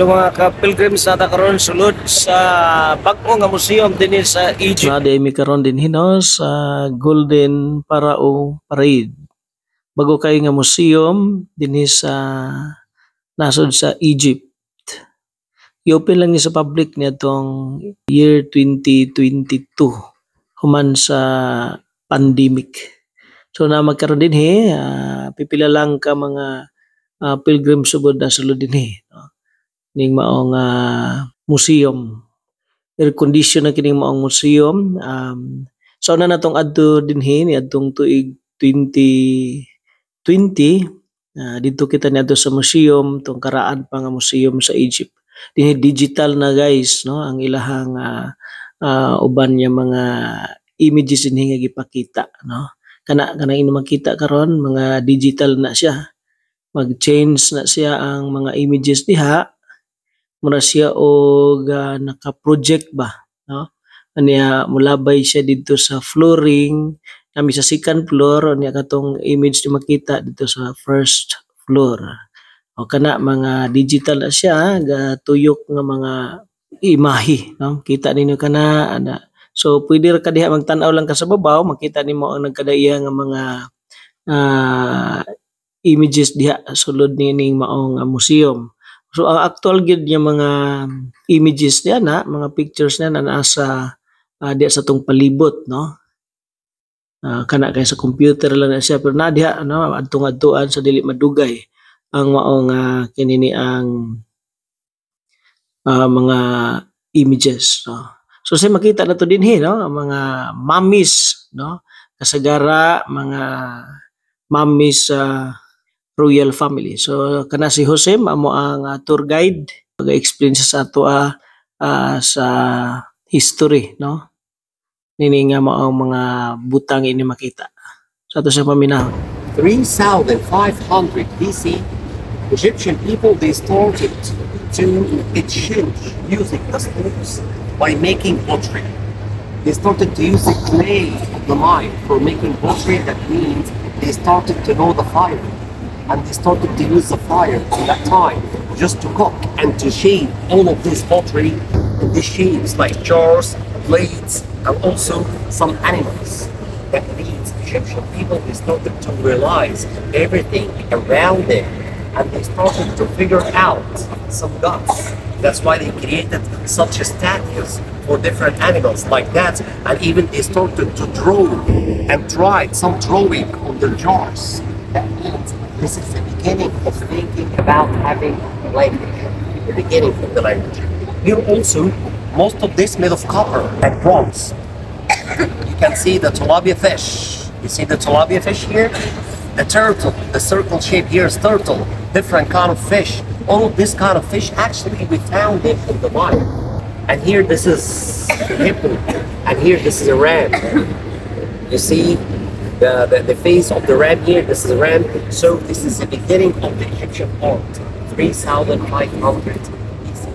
Yung mga ka-pilgrims nata karon sulod sa bag-o nga museum dinhi sa Egypt. Nademi karon din hino sa Golden Pharaoh Parade. Bago kay nga museum dinhi sa nasod sa Egypt. I-open lang ni sa public niadtong year 2022 human sa pandemic. So na magkaroon din pipila lang ka mga pilgrim sugod na sulod din no? Ning maong museum. Air condition na kining maong museum. So na natong adto dinhi ni adtong tuig 2020 dito kita niadto sa museum tong karaan pa nga museum sa Egypt. Dinhi digital na guys no ang ilahang uban niya mga images dinhi nga gipakita no. Kana ini makita karon mga digital na siya. Mag-change na siya ang mga images diha mura siya og naka-project ba no aniya mulabay siya dito sa flooring kami sa second floor aniya katong image ni makita dito sa first floor o kana mga digital na siya gatuyok nga mga imahe no kita ninyo kana ana so pwede ra ka diha magtan-aw lang ka sa babaw makita nimo ang nagkadaiya nga mga images diha sulod nining maong museum. So ang actual gid niya mga images niya na, mga pictures niya na nasa diya sa tong palibot no. Kana kay sa computer lang na siya pero na diha no adtong-adtuan sa dili madugay ang maong kinini ang mga images no. So say makita na to dinhi no mga mummies no kasagara mga mummies royal family. So kana si Jose amo ang tour guide mag-explain sa ato sa history no. Nini nga mao mga butang ini makita. So ato sa paminahon. 3,500 BC, Egyptian people they started to exchange music customs by making pottery. They started to use the clay of the Nile for making pottery. That means they started to know the fire. And they started to use the fire in that time just to cook and to shape all of this pottery in these shapes like jars, plates, and also some animals. That means Egyptian people they started to realize everything around them and they started to figure out some gods. That's why they created such statues for different animals like that, and even they started to draw and tried some drawing on their jars. That means this is the beginning of thinking about having language, the beginning of the language. Here also, most of this made of copper and bronze. You can see the tilapia fish. You see the tilapia fish here? The turtle, the circle shape here is turtle, different kind of fish. All of this kind of fish, actually we found them in the Nile. And here this is hippo, and here this is a ram. You see the face of the ram here, this is a ram. So this is the beginning of the Egyptian art, 3,500 BC.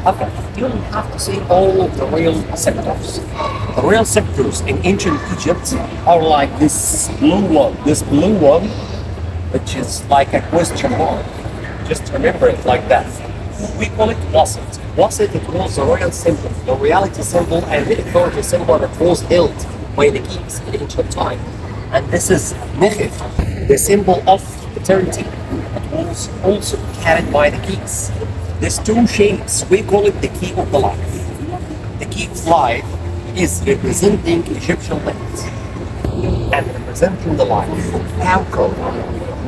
Okay, you don't have to see all of the real scepters. The real scepters in ancient Egypt are like this blue one, which is like a question mark. Just remember it like that. We call it Wasit. Wasit, it was the royal symbol, the reality symbol, and the authority symbol that was held by the kings in ancient time. And this is Nekhef, the symbol of eternity. It was also carried by the kings. These two shapes, we call it the key of the life. The key of life is representing Egyptian land and representing the life. How come?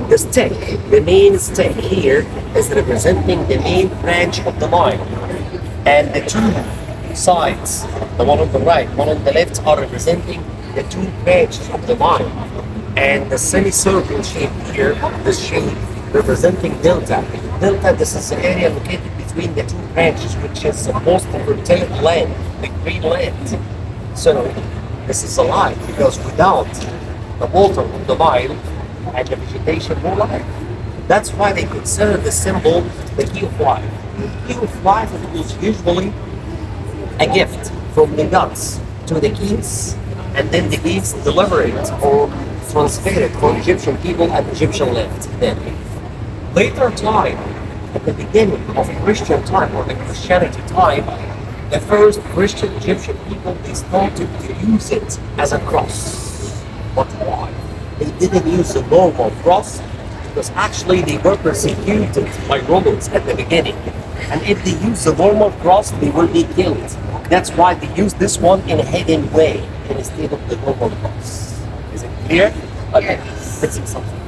The stick, the main stick here is representing the main branch of the Nile. And the two sides, the one on the right, one on the left, are representing the two branches of the Nile. And the semicircle shape here, this shape representing delta. Delta, this is the area located between the two branches, which is the most fertile land, the green land. So this is alive because without the water of the Nile and the vegetation, no life. That's why they consider the symbol the key of life. The key of life was usually a gift from the gods to the kings, and then the kings deliver it or transfer it for Egyptian people and Egyptian land. Then, later time, at the beginning of Christian time or the Christianity time, the first Christian Egyptian people, they started to use it as a cross. But why? They didn't use the normal cross because actually they were persecuted by Romans at the beginning. And if they use the normal cross, they will be killed. That's why they use this one in a hidden way instead of the normal cross. Is it clear? Okay, let's see something.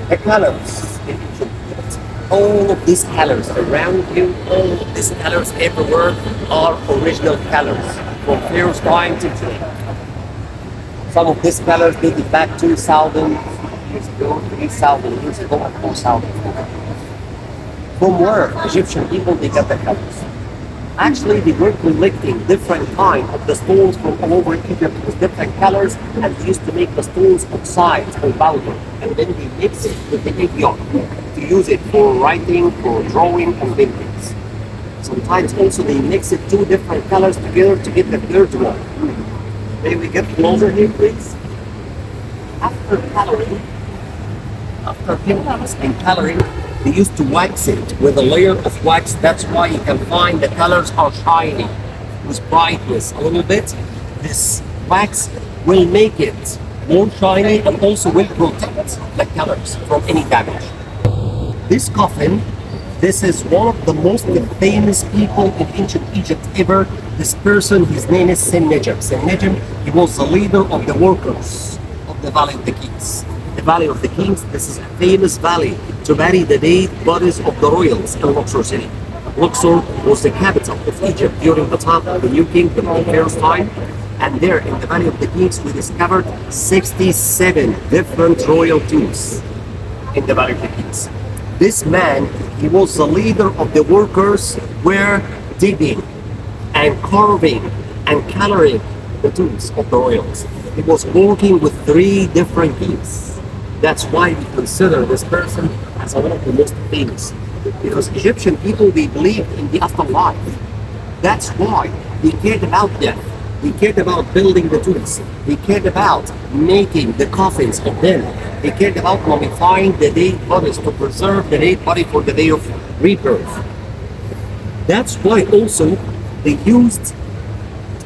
The colors in Egypt. All of these colors around you, all of these colors everywhere are original colors from Pharaoh's time to today. Some of these colors dated back 2,000 years ago, 3,000 years ago, and 4,000 years ago. From where Egyptian people they got the colors? Actually, they were collecting different kinds of the stones from all over Egypt with different colors, and they used to make the stones oxide or powder, and then they mix it with the egg yolk to use it for writing, for drawing, and paintings. Sometimes also they mix it two different colors together to get the third one. May we get closer here, please? After coloring, after paintings and coloring, they used to wax it with a layer of wax. That's why you can find the colors are shiny with brightness a little bit. This wax will make it more shiny and also will protect the colors from any damage. This coffin, this is one of the most famous people in ancient Egypt ever. This person, his name is Sennacherib. Sennacherib, he was the leader of the workers of the Valley of the Kings. The Valley of the Kings, this is a famous valley to bury the dead bodies of the royals in Luxor city. Luxor was the capital of Egypt during the time of the new kingdom in Pharaoh's time. And there in the Valley of the Kings, we discovered 67 different royal tombs in the Valley of the Kings. This man, he was the leader of the workers were digging and carving and coloring the tombs of the royals. He was working with 3 different kings. That's why we consider this person as one of the most famous. Because Egyptian people, they believed in the afterlife. That's why they cared about death. They cared about building the tombs. They cared about making the coffins of them. They cared about mummifying the dead bodies to preserve the dead body for the day of rebirth. That's why also they used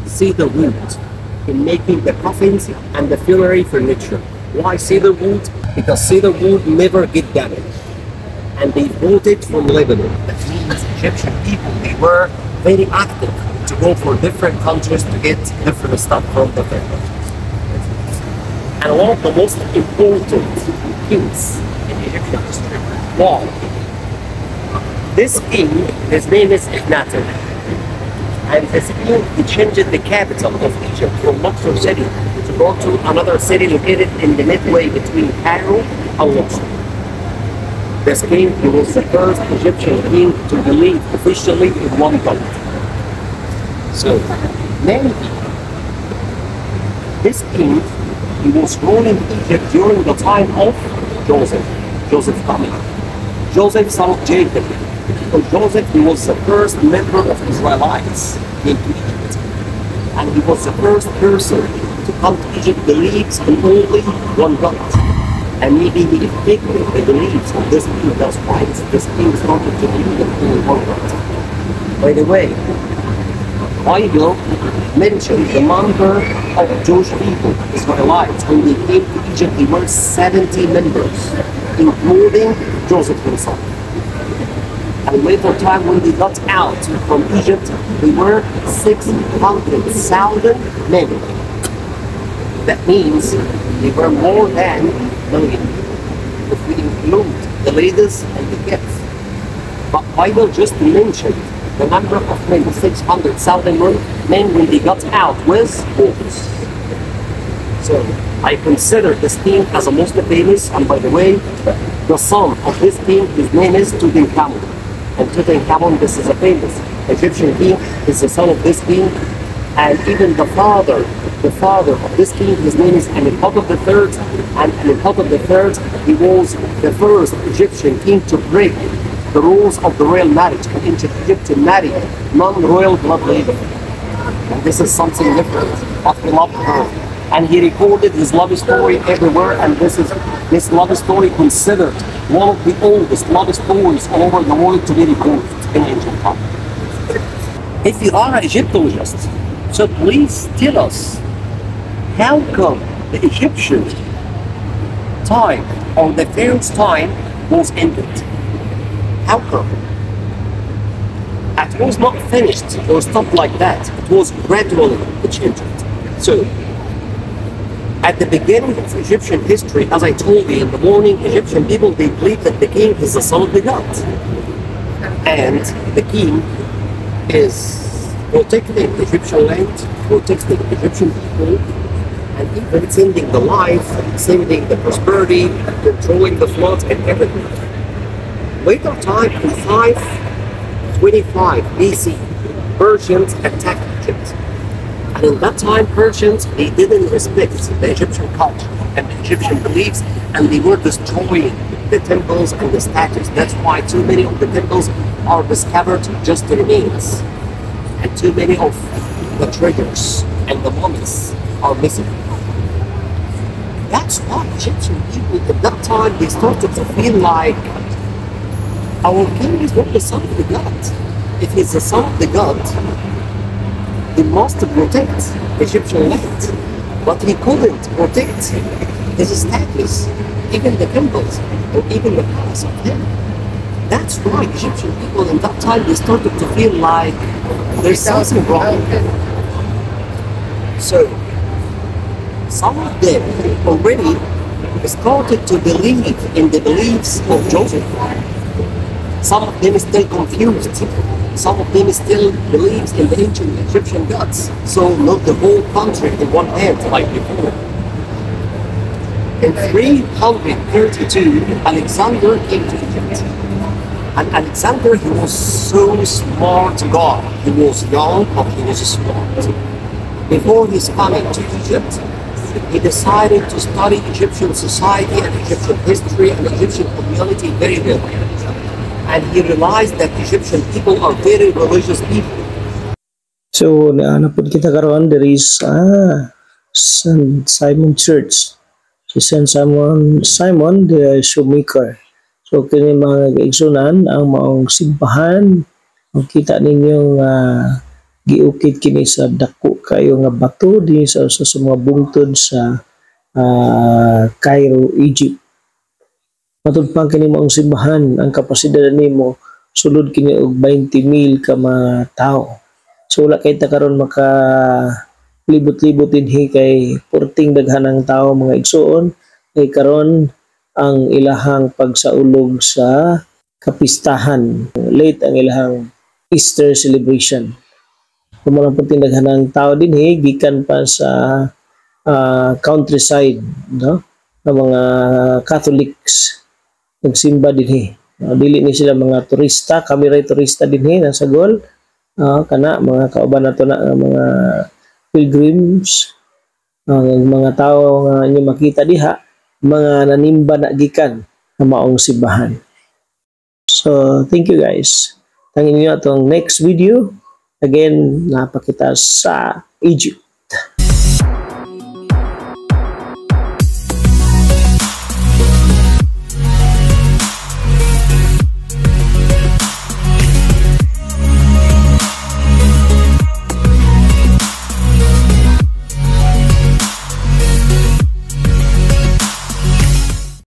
cedar wood in making the coffins and the funerary furniture. Why cedar wood? Because cedar wood never get damaged. And they bought it from Lebanon. That means Egyptian people, they were very active to go for different countries to get different stuff from different countries. And one of the most important kings in Egyptian history. Why? This king, his name is Akhenaten. And this king, he changed the capital of Egypt from Luxor city to go to another city located in the midway between Cairo and Luxor. This king, he was the first Egyptian king to believe officially in one God. So, maybe this king, he was ruling Egypt during the time of Joseph coming. Joseph, son of Jacob. Because Joseph, he was the first member of Israelites came to Egypt. And he was the first person to come to Egypt believes in only one God. And maybe he affected the beliefs of this king. That's why this king started to believe in only one God. By the way, Bible mentioned the number of Jewish people, Israelites, when they came to Egypt, they were 70 members, including Joseph himself. And later time, when they got out from Egypt, they were 600,000 men. That means they were more than a million, if we include the ladies and the kids. But Bible just mentioned the number of men, 600,000 men when they got out with boats. So I consider this king as the most famous, and by the way, the son of this king, his name is Tutankhamun. And Tutankhamun, this is a famous Egyptian king, is the son of this king. And even the father of this king, his name is Amenhotep III. And Amenhotep III, he was the first Egyptian king to break the rules of the royal marriage in ancient Egypt to marry non-royal blood lady. And this is something different, but we love her. and he recorded his love story everywhere. And this love story considered one of the oldest love stories all over the world to be recorded in ancient times. If you are an Egyptologist, so please tell us, how come the Egyptian time or the Pharaoh's time was ended? How come? It was not finished or stopped like that. It was gradually changed. So, at the beginning of Egyptian history, as I told you in the morning, Egyptian people, they believe that the king is the son of the god. And the king is protecting Egyptian land, protecting Egyptian people, and even sending the life, sending the prosperity, controlling the floods and everything. Later time, in 525 BC, Persians attacked Egypt. And in that time, Persians, they didn't respect the Egyptian culture and the Egyptian beliefs, and they were destroying the temples and the statues. That's why too many of the temples are discovered just remains. And too many of the treasures and the mummies are missing. That's why Egyptian people at that time, they started to feel like our king is not the son of the god. If he's the son of the god, he must protect Egyptian land. But he couldn't protect his statues, even the temples, or even the palace of him. That's why Egyptian people in that time, they started to feel like there's something wrong. So, some of them already started to believe in the beliefs of Joseph. Some of them still confused. Some of them still believes in the ancient Egyptian gods. So not the whole country in one hand like before. In 332, Alexander came to Egypt. And Alexander, he was so smart guy. He was young, but he was smart. Before his coming to Egypt, he decided to study Egyptian society and Egyptian history and Egyptian community very well. And he realized that Egyptian people are very religious people. So napud kita karon there is St. Simon Church. Si St. Simon the shoemaker. So kini mga kaigsunan ang maong simbahan, makita ninyong giukit kini sa dako kayo nga bato dinhi sa mga bungtod sa Cairo, Egypt. Matud pa kini maong simbahan, ang kapasidad nimo sulod kini og 20,000 ka mga tawo. So wala kay ta karon maka libot-libot dinhi kay purting daghanang tawo mga igsuon kay karon ang ilahang pagsaulog sa kapistahan. Late ang ilahang Easter celebration. Kumalang purting daghanang tawo dinhi gikan pa sa countryside, no? Ng mga Catholics nagsimba dinhi. Dili ni sila mga turista, kami ray turista dinhi nasa Gol. Kana mga kauban nato na mga pilgrims, mga tao nga inyo makita diha, mga nanimba na gikan na maong simbahan. So, thank you guys. Tangin niyo atong next video. Again, napakita sa Egypt.